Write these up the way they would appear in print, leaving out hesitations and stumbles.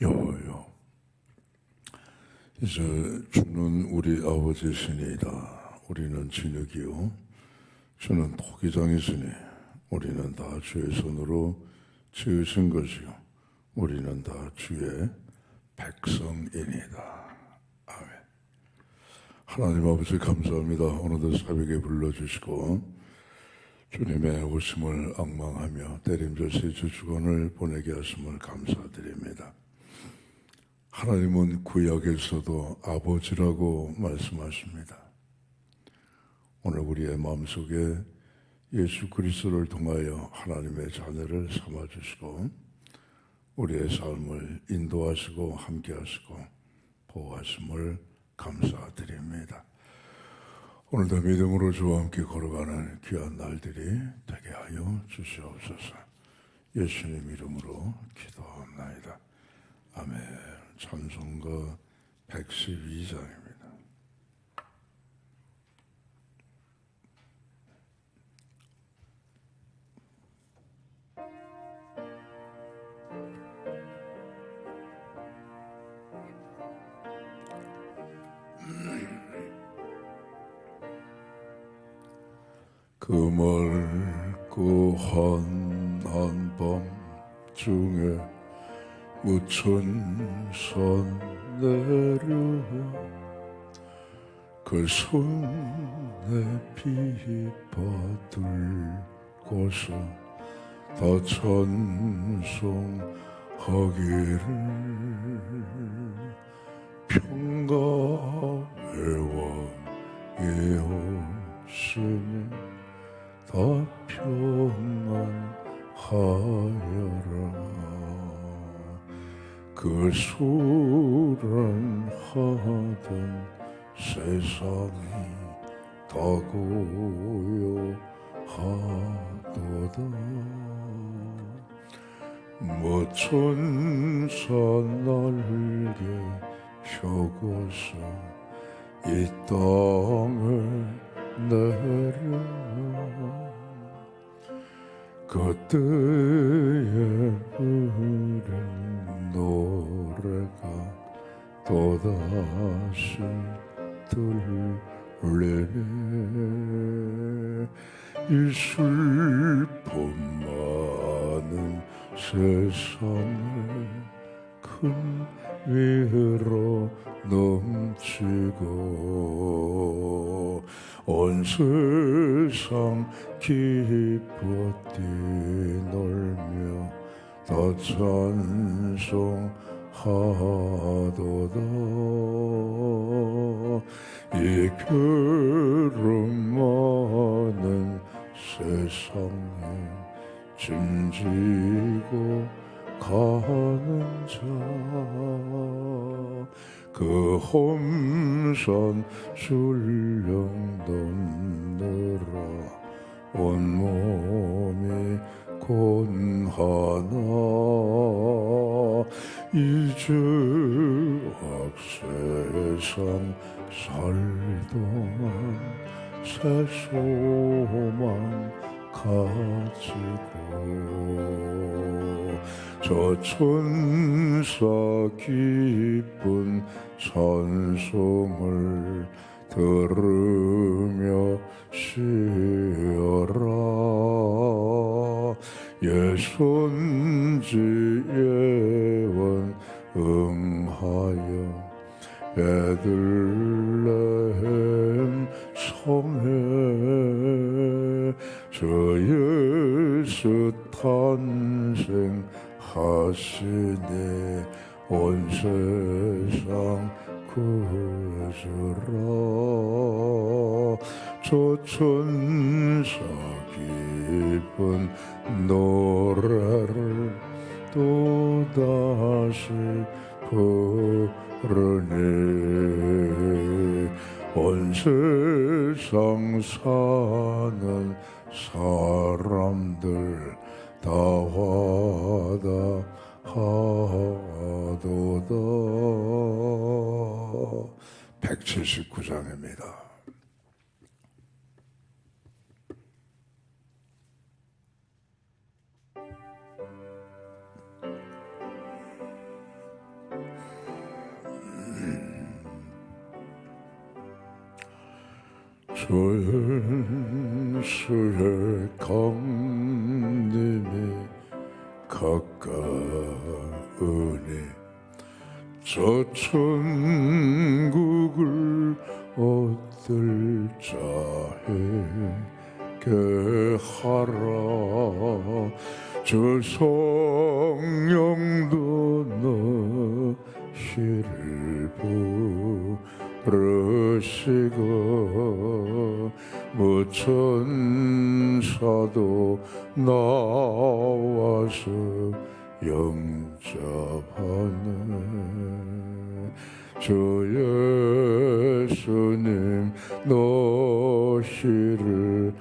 여호와여, 이제 주는 우리 아버지시니이다. 우리는 진흙이요 주는 토기장이시니 우리는 다 주의 손으로 지으신 것이요 우리는 다 주의 백성이니이다. 아멘. 하나님 아버지 감사합니다. 오늘도 새벽에 불러주시고 주님의 오심을 앙망하며 때림저시 주주건을 보내게 하심을 감사드립니다. 하나님은 구약에서도 아버지라고 말씀하십니다. 오늘 우리의 마음속에 예수 그리스도를 통하여 하나님의 자녀를 삼아주시고 우리의 삶을 인도하시고 함께하시고 보호하심을 감사드립니다. 오늘도 믿음으로 주와 함께 걸어가는 귀한 날들이 되게 하여 주시옵소서. 예수님 이름으로 기도합나이다. 아멘. 찬송가 112장입니다. 그 맑고 환한 밤 중에 무천선 내려와 그 손에 비 받을 곳에 다 찬송하기를 평강의 왕의 오시니 다 평안하여라. 그 수란하던 세상이 다 고요하도다. 천사 날개 펴고서 이 땅을 내려 그때에 부른 노래가 또다시 들리네. 이 슬픔 많은 세상에 큰 위로 넘치고 온 세상 기뻐 뛰놀며 다 찬송하도다. 이 괴로움 많은 세상에 짐지고 가는 자 그 험산 술령 돋느라 온몸이 곤하나 이제 악세상 살동안 새 소망 가지고 저 천사 기쁜 찬송을 들으며 쉬어라. 예선지 예원 응하여 베들레헴 성에 저 예수 탄생하시네. 온 세상 구주라. 저 천사 기쁜 노래를 또다시 부르네. 온 세상 사는 사람들 다 화답하도다. 179장입니다. 전수의 강림이 가까우니 저 천국을 얻을 자에게 하라. 저 성령도 너희를 부르시고 천사도 나와서 영접하네. 주 예수님 너희를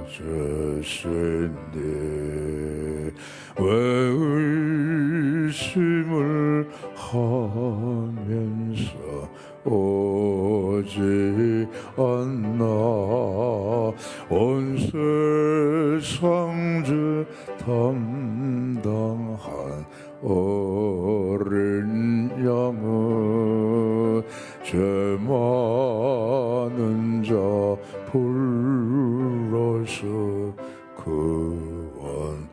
찾으신데 왜 의심을 하면서 오지 않나. 온 세상 주 담당한 어린 양은 죄 많은 자 불러서 구원하네.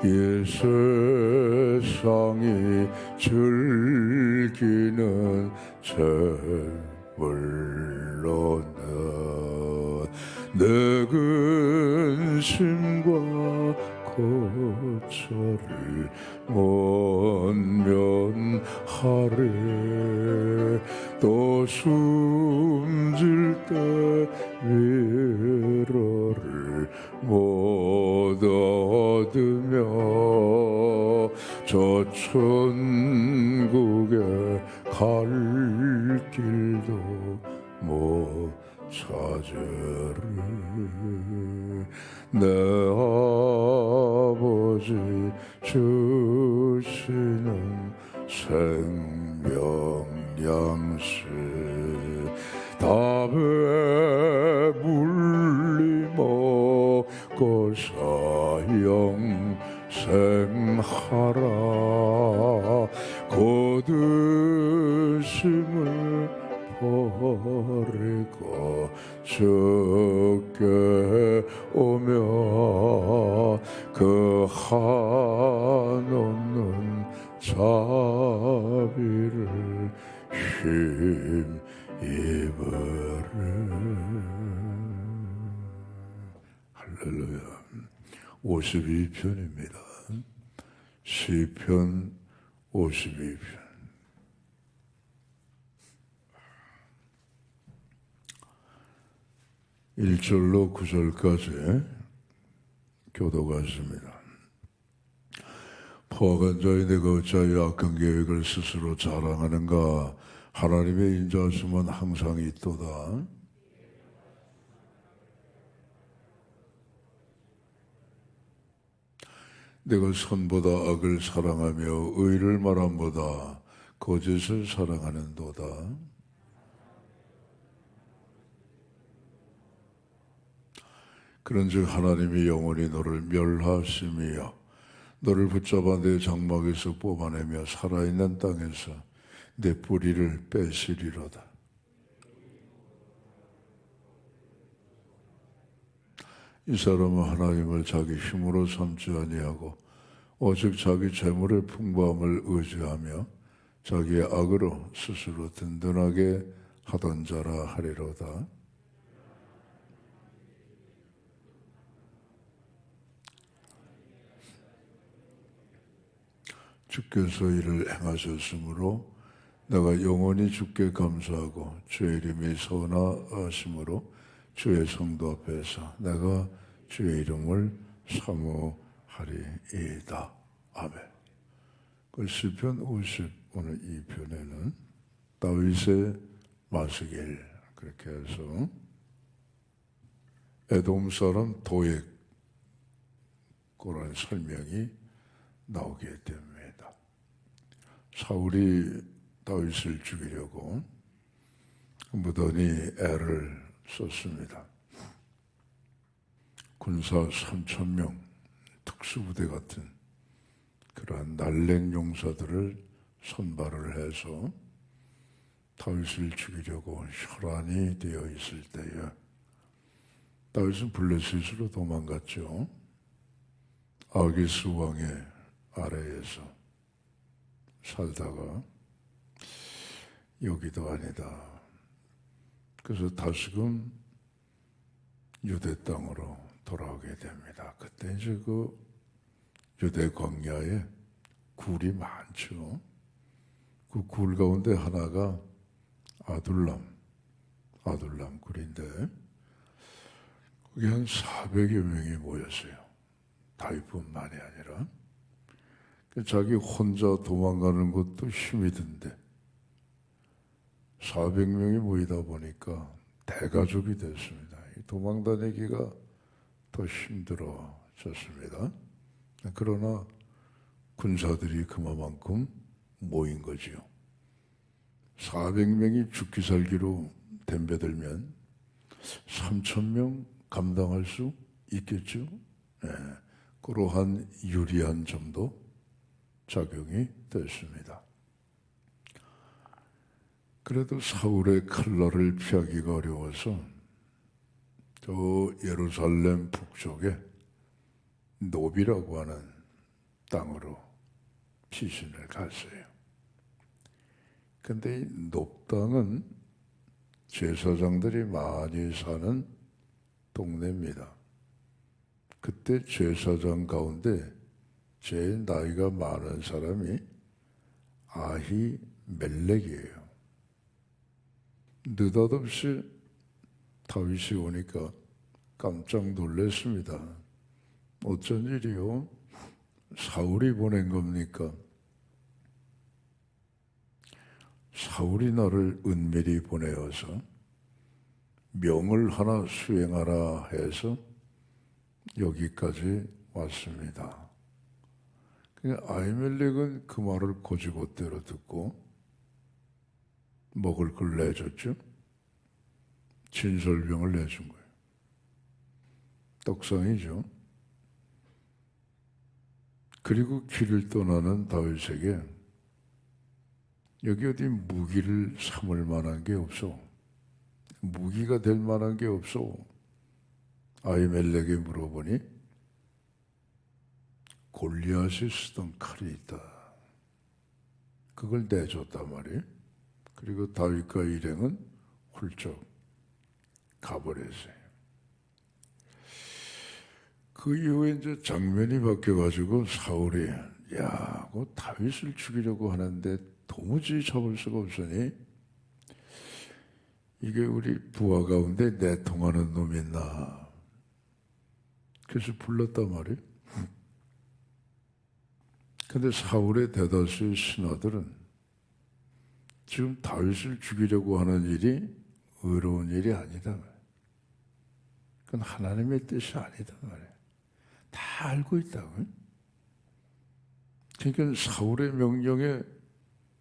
이 세상이 즐기는 재물로는 내 근심과 고초를 못 면하리. 또 숨질 때 위로를 못 얻으며 저 천국에 갈 길도 못 찾으리. 내 아버지 주시는 생명 양식 다 배불리 먹고서 영생하라. 고드심을 버리고 주께 오며 그 한없는 자비를 힘입으리. 할렐루야. 52편입니다. 시편 52편. 1절로 9절까지 교도가 있습니다. 포악한 자의 내가 어찌하여 악한 계획을 스스로 자랑하는가. 하나님의 인자하심은 항상 있도다. 내가 선보다 악을 사랑하며 의를 말함보다 거짓을 사랑하는도다. 그런즉 하나님이 영원히 너를 멸하심이여 너를 붙잡아 내 장막에서 뽑아내며 살아있는 땅에서 내 뿌리를 빼시리로다. 이 사람은 하나님을 자기 힘으로 삼지 아니하고 오직 자기 재물의 풍부함을 의지하며 자기의 악으로 스스로 든든하게 하던 자라 하리로다. 주께서 이를 행하셨으므로 내가 영원히 주께 감사하고 주의 이름이 선하심으로 주의 성도 앞에서 내가 주의 이름을 사모하리이다. 아멘. 그 시편 50 오늘 이 편에는 다윗의 마스길 그렇게 해서 에돔 사람 도액 그런 설명이 나오게 됩니다. 사울이 다윗을 죽이려고 무던히 애를 썼습니다. 군사 3,000명 특수부대 같은 그러한 날랜 용사들을 선발을 해서 다윗을 죽이려고 혈안이 되어 있을 때에 다윗은 블레셋으로 도망갔죠. 아기스 왕의 아래에서 살다가 여기도 아니다. 그래서 다시금 유대 땅으로 돌아오게 됩니다. 그때 이제 그 유대 광야에 굴이 많죠. 그 굴 가운데 하나가 아둘람 굴인데 거기 한 400여 명이 모였어요. 다윗뿐만이 아니라. 자기 혼자 도망가는 것도 힘이 든데 400명이 모이다 보니까 대가족이 됐습니다. 도망다니기가 더 힘들어졌습니다. 그러나 군사들이 그만큼 모인 거지요. 400명이 죽기 살기로 덤벼들면 3,000명 감당할 수 있겠죠. 네, 그러한 유리한 점도 작용이 됐습니다. 그래도 사울의 칼날을 피하기가 어려워서 저 예루살렘 북쪽에 노비라고 하는 땅으로 피신을 갔어요. 근데 이 높당은 제사장들이 많이 사는 동네입니다. 그때 제사장 가운데 제일 나이가 많은 사람이 아히멜렉이에요. 느닷없이 다윗이 오니까 깜짝 놀랐습니다. 어쩐 일이요? 사울이 보낸 겁니까? 사울이 나를 은밀히 보내어서 명을 하나 수행하라 해서 여기까지 왔습니다. 아히멜렉은 그 말을 곧이곧대로 듣고 먹을 걸 내줬죠. 진설병을 내준 거예요. 떡상이죠. 그리고 길을 떠나는 다윗에게 여기 어디 무기를 삼을 만한 게 없어. 무기가 될 만한 게 없어. 아히멜렉이 물어보니 골리앗이 쓰던 칼이 있다. 그걸 내줬단 말이에요. 그리고 다윗과 일행은 훌쩍 가버렸어요. 그 이후에 이제 장면이 바뀌어가지고 사울이 그 다윗을 죽이려고 하는데 도무지 잡을 수가 없으니 이게 우리 부하 가운데 내통하는 놈이 있나. 그래서 불렀단 말이에요. 근데 사울의 대다수의 신하들은 지금 다윗을 죽이려고 하는 일이 의로운 일이 아니다. 그건 하나님의 뜻이 아니다 말이에요. 다 알고 있다고요. 그러니까 사울의 명령에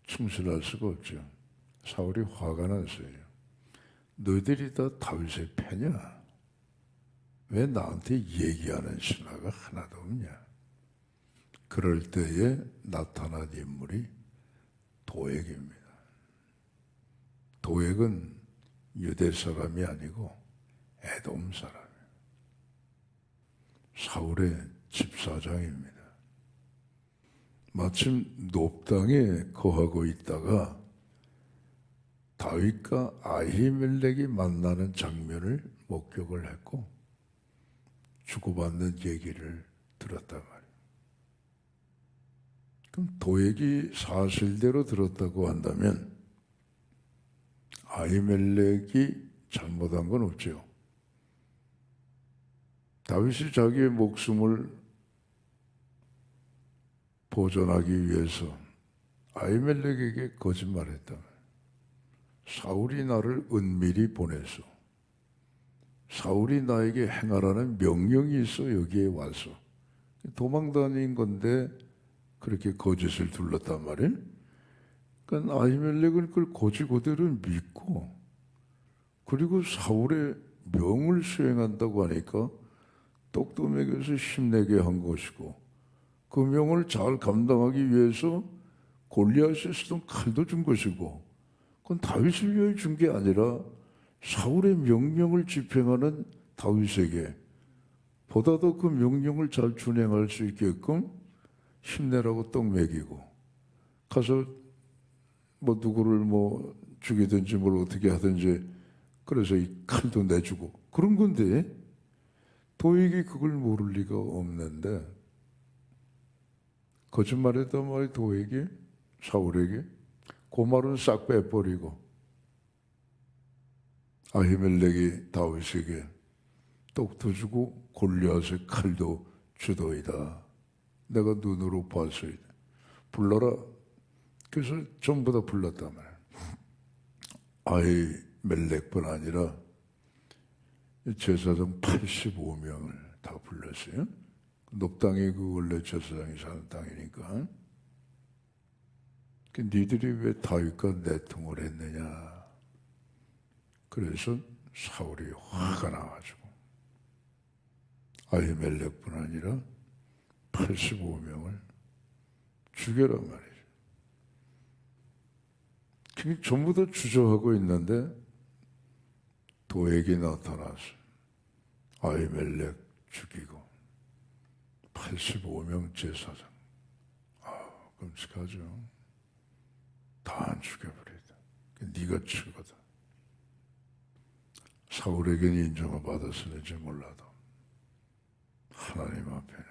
충실할 수가 없죠. 사울이 화가 났어요. 너희들이 다 다윗의 패냐? 왜 나한테 얘기하는 신하가 하나도 없냐? 그럴 때에 나타난 인물이 도액입니다. 도액은 유대 사람이 아니고 에돔 사람이에요. 사울의 집사장입니다. 마침 높당에 거하고 있다가 다윗과 아히멜렉이 만나는 장면을 목격을 했고 주고받는 얘기를 들었단 말이에요. 그럼 도액이 사실대로 들었다고 한다면 아히멜렉이 잘못한 건 없죠. 다윗이 자기의 목숨을 보존하기 위해서 아히멜렉에게 거짓말했다. 사울이 나를 은밀히 보내서 사울이 나에게 행하라는 명령이 있어 여기에 와서 도망다닌 건데 그렇게 거짓을 둘렀단 말이에요. 그러니까 아히멜렉은 그걸 곧이그대로 믿고 그리고 사울의 명을 수행한다고 하니까 떡도 먹여서 힘내게 한 것이고 그 명을 잘 감당하기 위해서 골리앗이 쓰던 칼도 준 것이고 그건 다윗을 위해 준 게 아니라 사울의 명령을 집행하는 다윗에게 보다도 그 명령을 잘 준행할 수 있게끔 힘내라고 떡 먹이고 가서 뭐 누구를 뭐 죽이든지 뭘 어떻게 하든지 그래서 이 칼도 내주고 그런 건데 도액이 그걸 모를 리가 없는데 거짓말했단 말이 도액이 사울에게 그 말은 싹 빼버리고 아히멜렉이 다윗에게 떡도 주고 골리앗의 칼도 주도이다. 내가 눈으로 봤어이다. 불러라. 그래서 전부 다 불렀단 말이야. 아히멜렉뿐 아니라 제사장 85명을 다 불렀어요. 높당이 그 원래 제사장이 사는 땅이니까. 니들이 왜 다윗과 내통을 했느냐. 그래서 사울이 화가 나가지고 아히멜렉뿐 아니라 85명을 죽여란 말이죠. 전부 다 주저하고 있는데 도액이 나타나서 아히멜렉 죽이고 85명 제사장. 끔찍하죠. 다 죽여버리다. 네가 죽어다. 사울에게는 인정을 받았을지 몰라도 하나님 앞에는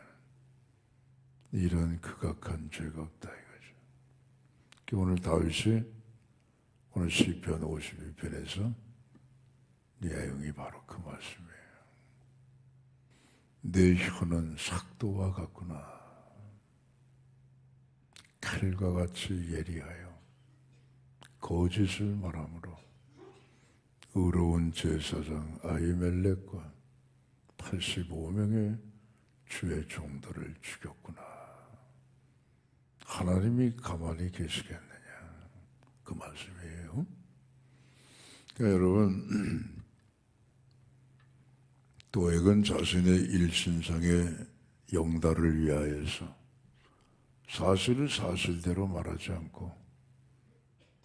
이런 극악한 죄가 없다 이거죠. 오늘 다윗이 오늘 시편 52편에서 내용이 바로 그 말씀이에요. 내 혀는 삭도와 같구나. 칼과 같이 예리하여 거짓을 말함으로 의로운 제사장 아히멜렉과 85명의 주의 종들을 죽였구나. 하나님이 가만히 계시겠느냐. 그 말씀이에요. 그러니까 여러분, 도액은 자신의 일신상의 영달을 위하여서 사실을 사실대로 말하지 않고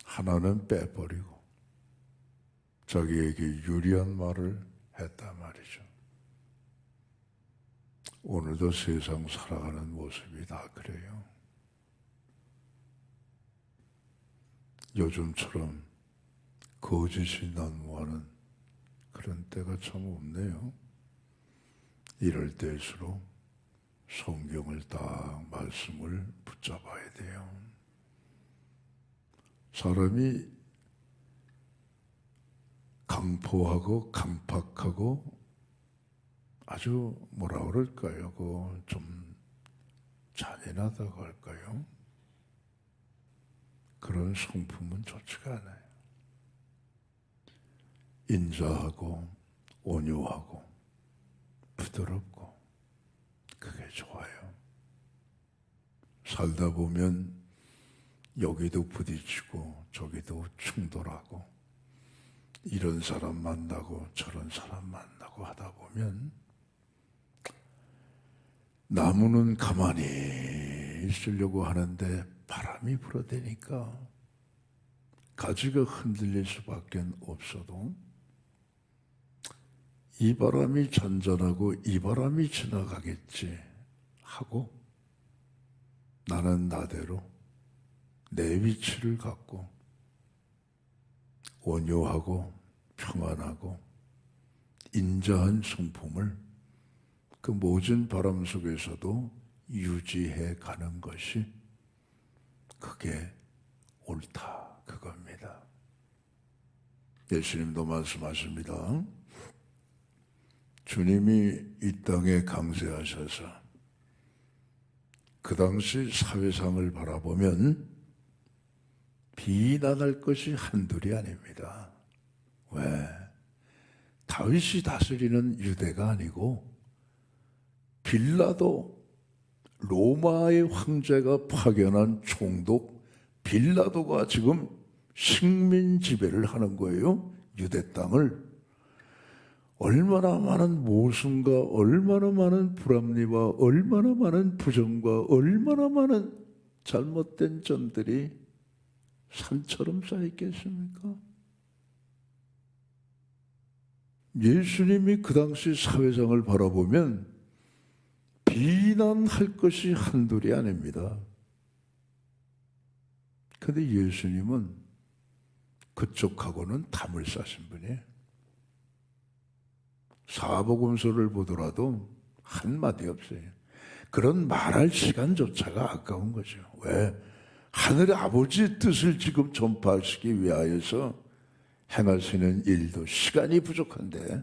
하나는 빼버리고 자기에게 유리한 말을 했단 말이죠. 오늘도 세상 살아가는 모습이 다 그래요. 요즘처럼 거짓이 난무하는 그런 때가 참 없네요. 이럴 때일수록 성경을 딱 말씀을 붙잡아야 돼요. 사람이 강포하고 강팍하고 아주 뭐라 그럴까요? 좀 잔인하다고 할까요? 그런 성품은 좋지가 않아요. 인자하고 온유하고 부드럽고 그게 좋아요. 살다 보면 여기도 부딪히고 저기도 충돌하고 이런 사람 만나고 저런 사람 만나고 하다 보면 나무는 가만히 있으려고 하는데 바람이 불어대니까 가지가 흔들릴 수밖에 없어도 이 바람이 잔잔하고 이 바람이 지나가겠지 하고 나는 나대로 내 위치를 갖고 온유하고 평안하고 인자한 성품을 그 모진 바람 속에서도 유지해 가는 것이 그게 옳다 그겁니다. 예수님도 말씀하십니다. 주님이 이 땅에 강세하셔서 그 당시 사회상을 바라보면 비난할 것이 한둘이 아닙니다. 왜? 다윗이 다스리는 유대가 아니고 빌라도 로마의 황제가 파견한 총독 빌라도가 지금 식민 지배를 하는 거예요. 유대 땅을. 얼마나 많은 모순과 얼마나 많은 불합리와 얼마나 많은 부정과 얼마나 많은 잘못된 점들이 산처럼 쌓였겠습니까? 예수님이 그 당시 사회상을 바라보면 비난할 것이 한둘이 아닙니다. 그런데 예수님은 그쪽하고는 담을 싸신 분이에요. 사복음서를 보더라도 한마디 없어요. 그런 말할 시간조차가 아까운 거죠. 왜? 하늘의 아버지의 뜻을 지금 전파하시기 위하여서 행하시는 일도 시간이 부족한데,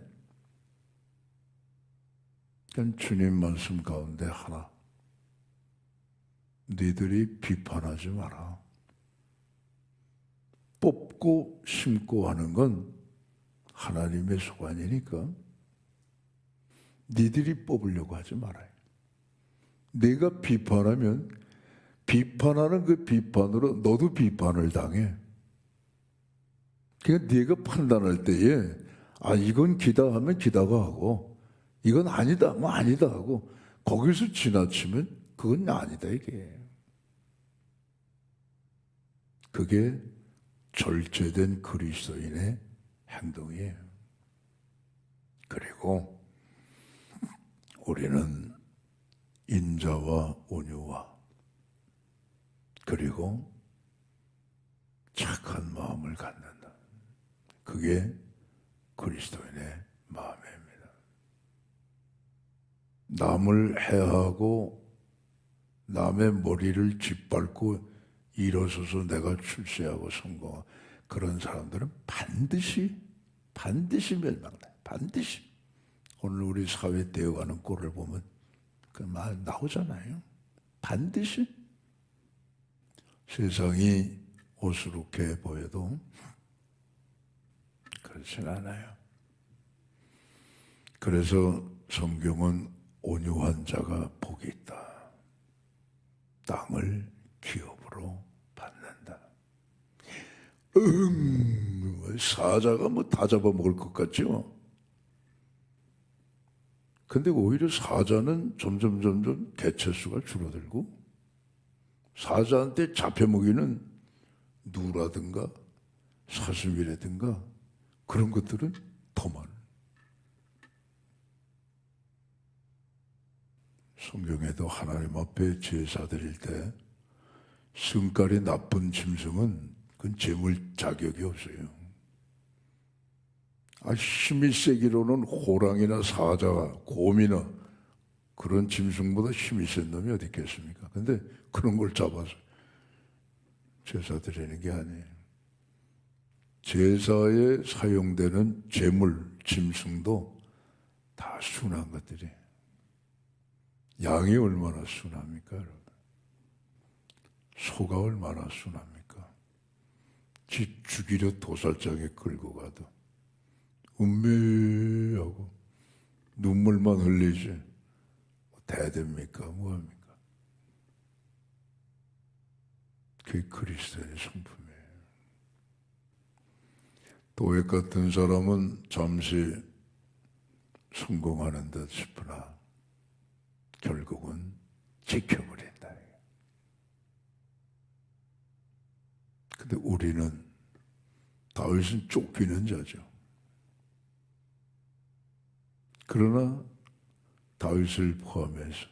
그러니까 주님 말씀 가운데 하나, 너희들이 비판하지 마라. 뽑고 심고 하는 건 하나님의 소관이니까 너희들이 뽑으려고 하지 말아요. 내가 비판하면 비판하는 그 비판으로 너도 비판을 당해. 그러니까 네가 판단할 때에 이건 기다 하면 기다가 하고 이건 아니다 하면 아니다 하고 거기서 지나치면 그건 아니다 이게. 그게 절제된 그리스도인의 행동이에요. 그리고 우리는 인자와 온유와 그리고 착한 마음을 갖는다. 그게 그리스도인의 마음입니다. 남을 해하고 남의 머리를 짓밟고 일어서서 내가 출세하고 성공하고 그런 사람들은 반드시 멸망해요. 반드시. 오늘 우리 사회 되어가는 꼴을 보면 그 말 나오잖아요. 반드시. 세상이 오스룩해 보여도 그렇진 않아요. 그래서 성경은 온유한 자가 복이 있다. 땅을 기업으로 받는다. 사자가 뭐 다 잡아먹을 것 같죠? 근데 오히려 사자는 점점 개체수가 줄어들고 사자한테 잡혀먹이는 누라든가 사슴이라든가 그런 것들은 더 많아요. 성경에도 하나님 앞에 제사 드릴 때 성깔이 나쁜 짐승은 그건 제물 자격이 없어요. 힘이 세기로는 호랑이나 사자가 곰이나 그런 짐승보다 힘이 센 놈이 어디 있겠습니까? 근데 그런 걸 잡아서 제사 드리는 게 아니에요. 제사에 사용되는 제물, 짐승도 다 순한 것들이. 양이 얼마나 순합니까, 여러분? 소가 얼마나 순합니까? 지 죽이려 도살장에 끌고 가도 음매하고 눈물만 흘리지 대됩니까? 뭐합니까? 그게 그리스도의 성품이에요. 도액 같은 사람은 잠시 성공하는 듯 싶으나 결국은 지켜버린다. 근데 우리는 다윗은 쫓기는 자죠. 그러나 다윗을 포함해서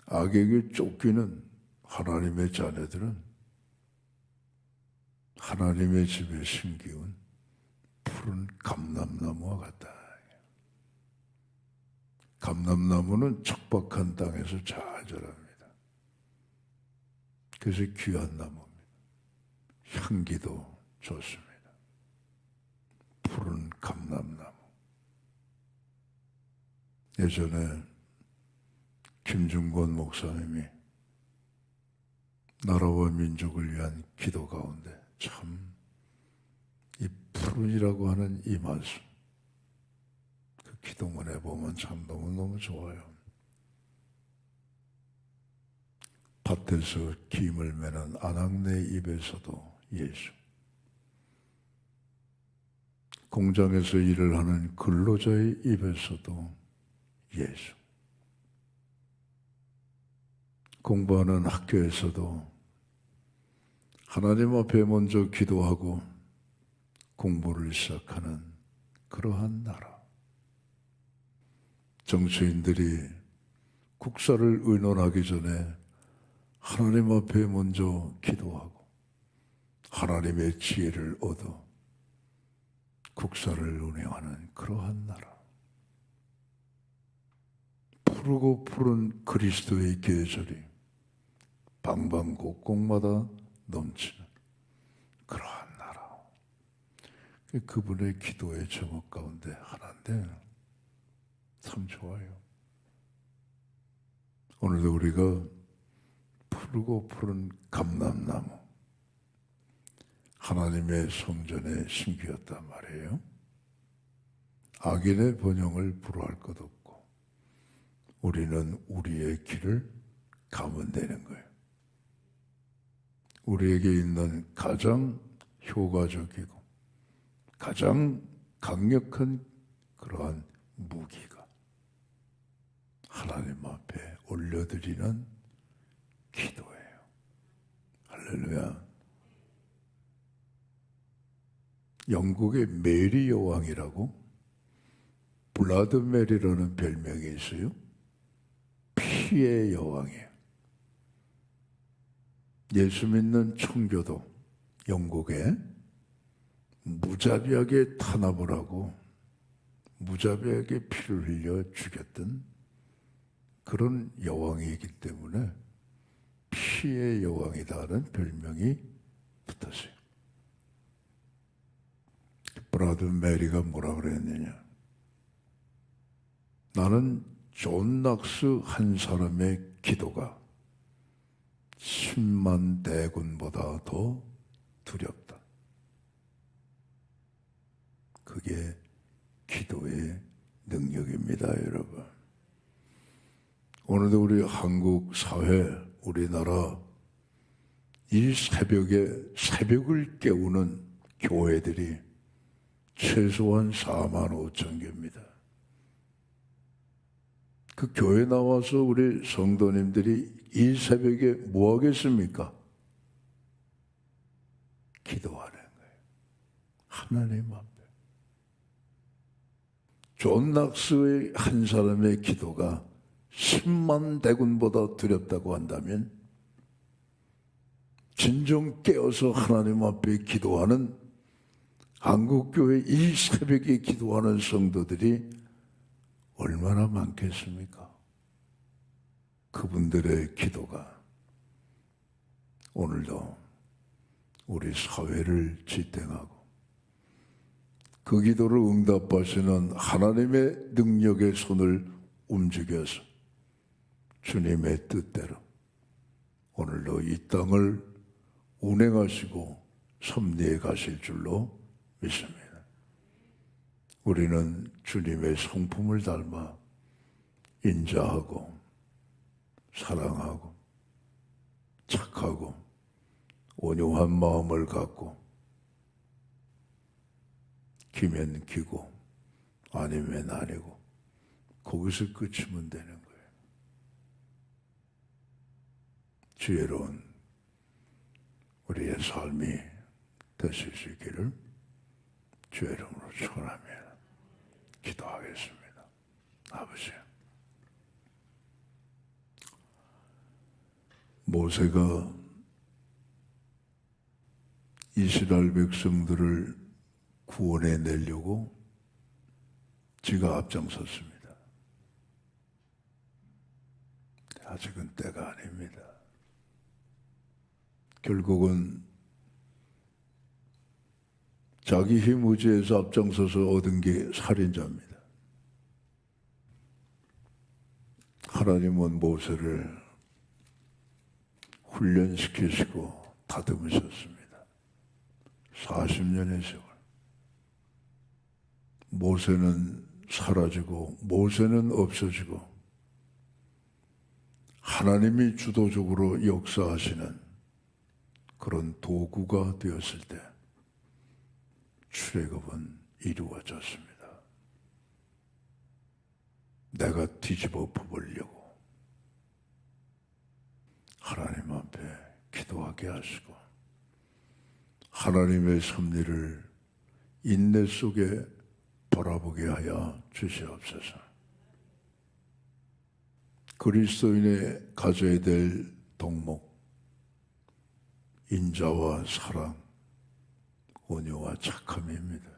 악에게 쫓기는 하나님의 자녀들은 하나님의 집에 심기운 푸른 감람나무와 같다. 감람나무는 척박한 땅에서 잘 자랍니다. 그래서 귀한 나무입니다. 향기도 좋습니다. 푸른 감람나무. 예전에 김중권 목사님이 나라와 민족을 위한 기도 가운데 참 이 푸른이라고 하는 이 말씀, 그 기도문에 보면 참 너무너무 좋아요. 밭에서 김을 매는 아낙네 입에서도 예수, 공장에서 일을 하는 근로자의 입에서도 예수, 공부하는 학교에서도 하나님 앞에 먼저 기도하고 공부를 시작하는 그러한 나라. 정치인들이 국사를 의논하기 전에 하나님 앞에 먼저 기도하고 하나님의 지혜를 얻어 국사를 운영하는 그러한 나라. 푸르고 푸른 그리스도의 계절이 방방곡곡마다 넘치는 그러한 나라. 그분의 기도의 제목 가운데 하나인데 참 좋아요. 오늘도 우리가 푸르고 푸른 감람나무 하나님의 성전에 심기었단 말이에요. 악인의 번영을 불허할 것 없고 우리는 우리의 길을 가면 되는 거예요. 우리에게 있는 가장 효과적이고 가장 강력한 그러한 무기가 하나님 앞에 올려드리는 기도예요. 할렐루야. 영국의 메리 여왕이라고 블라드 메리라는 별명이 있어요. 피의 여왕이에요. 예수 믿는 청교도 영국에 무자비하게 탄압을 하고 무자비하게 피를 흘려 죽였던 그런 여왕이기 때문에 피의 여왕이다라는 별명이 붙었어요. 브라드 메리가 뭐라 그랬느냐? 나는 존 낙스 한 사람의 기도가 10만 대군보다 더 두렵다. 그게 기도의 능력입니다, 여러분. 오늘도 우리 한국 사회, 우리나라 이 새벽을 깨우는 교회들이 최소한 4만 5천 개입니다. 그 교회 나와서 우리 성도님들이 이 새벽에 뭐 하겠습니까? 기도하는 거예요. 하나님 앞에. 존 낙스의 한 사람의 기도가 10만 대군보다 두렵다고 한다면 진정 깨어서 하나님 앞에 기도하는 한국교회 이 새벽에 기도하는 성도들이 얼마나 많겠습니까? 그분들의 기도가 오늘도 우리 사회를 지탱하고 그 기도를 응답하시는 하나님의 능력의 손을 움직여서 주님의 뜻대로 오늘도 이 땅을 운행하시고 섭리해 가실 줄로 믿습니다. 우리는 주님의 성품을 닮아 인자하고 사랑하고 착하고 온유한 마음을 갖고 기면 기고 아니면 아니고 거기서 끝이면 되는 거예요. 지혜로운 우리의 삶이 되실 수 있기를 주의 이름으로 축원하며 기도하겠습니다. 아버지, 모세가 이스라엘 백성들을 구원해 내려고 지가 앞장섰습니다. 아직은 때가 아닙니다. 결국은 자기 힘 의지에서 앞장서서 얻은 게 살인자입니다. 하나님은 모세를 훈련시키시고 다듬으셨습니다. 40년의 세월. 모세는 사라지고 모세는 없어지고 하나님이 주도적으로 역사하시는 그런 도구가 되었을 때 출애굽은 이루어졌습니다. 내가 뒤집어 뽑으려고 하나님 앞에 기도하게 하시고 하나님의 섭리를 인내 속에 바라보게 하여 주시옵소서. 그리스도인의 가져야 될 덕목, 인자와 사랑, 온유와 착함입니다.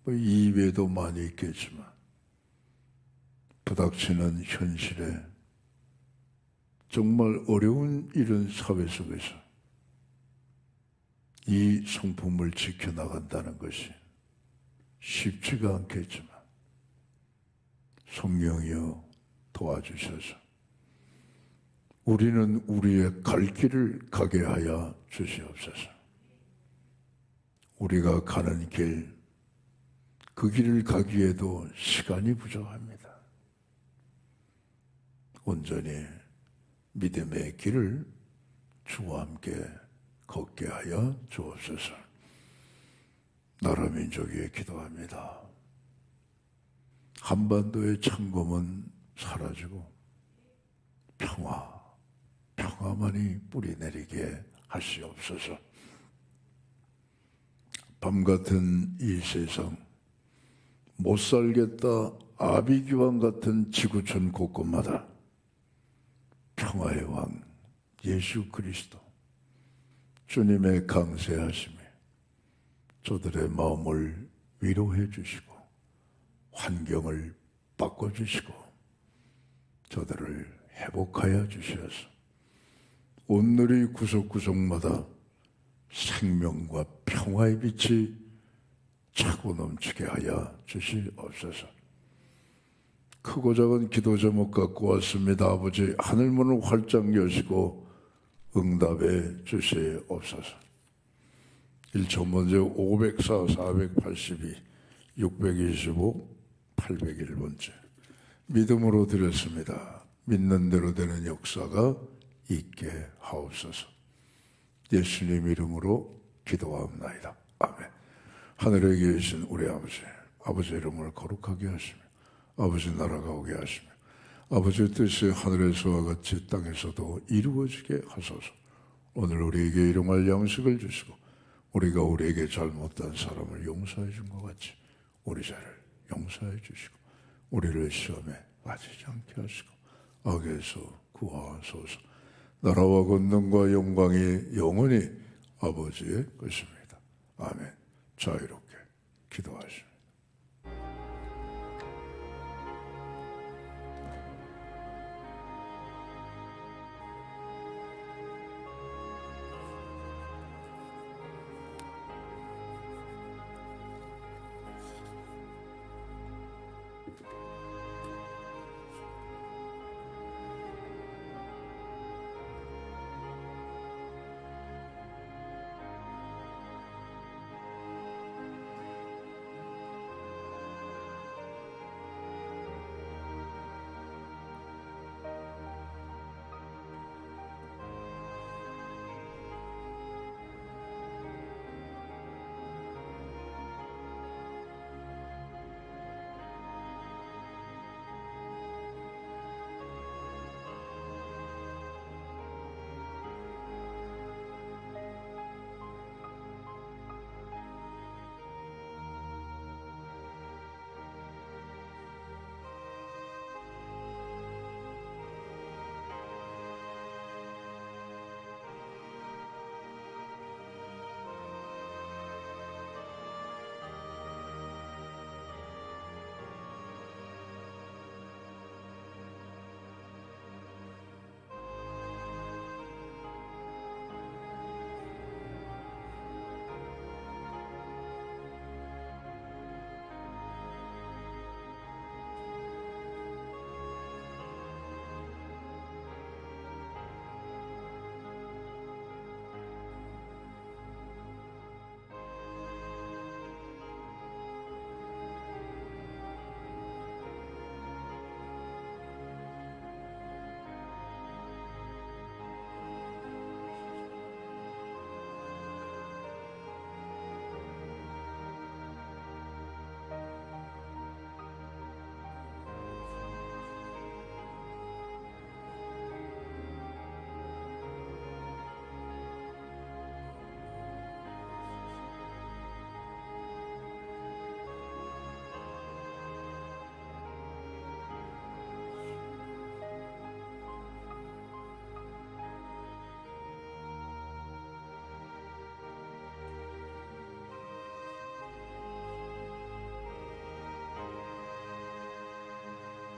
이 이외에도 많이 있겠지만 부닥치는 현실에 정말 어려운 이런 사회 속에서 이 성품을 지켜나간다는 것이 쉽지가 않겠지만 성령이여 도와주셔서 우리는 우리의 갈 길을 가게 하여 주시옵소서. 우리가 가는 길, 그 길을 가기에도 시간이 부족합니다. 온전히 믿음의 길을 주와 함께 걷게 하여 주옵소서. 나라 민족에 기도합니다. 한반도의 창검은 사라지고 평화만이 뿌리내리게 하시옵소서. 밤같은 이 세상, 못 살겠다 아비규환 같은 지구촌 곳곳마다 평화의 왕 예수 그리스도 주님의 강세하심에 저들의 마음을 위로해 주시고 환경을 바꿔주시고 저들을 회복하여 주셔서 온누리 구석구석마다 생명과 평화의 빛이 차고 넘치게 하여 주시옵소서. 크고 작은 기도 제목 갖고 왔습니다. 아버지, 하늘문을 활짝 여시고 응답해 주시옵소서. 1천 번째 504, 482, 625, 801번째 믿음으로 드렸습니다. 믿는 대로 되는 역사가 있게 하옵소서. 예수님 이름으로 기도하옵나이다. 아멘. 하늘에 계신 우리 아버지, 아버지 이름을 거룩하게 하시며 아버지 나라가 오게 하시며 아버지의 뜻이 하늘에서와 같이 땅에서도 이루어지게 하소서. 오늘 우리에게 일용할 양식을 주시고 우리가 우리에게 잘못한 사람을 용서해 준 것 같이 우리 죄를 용서해 주시고 우리를 시험에 빠지지 않게 하시고 악에서 구하소서. 나라와 권능과 영광이 영원히 아버지의 것입니다. 아멘. 자유롭게 기도하시오.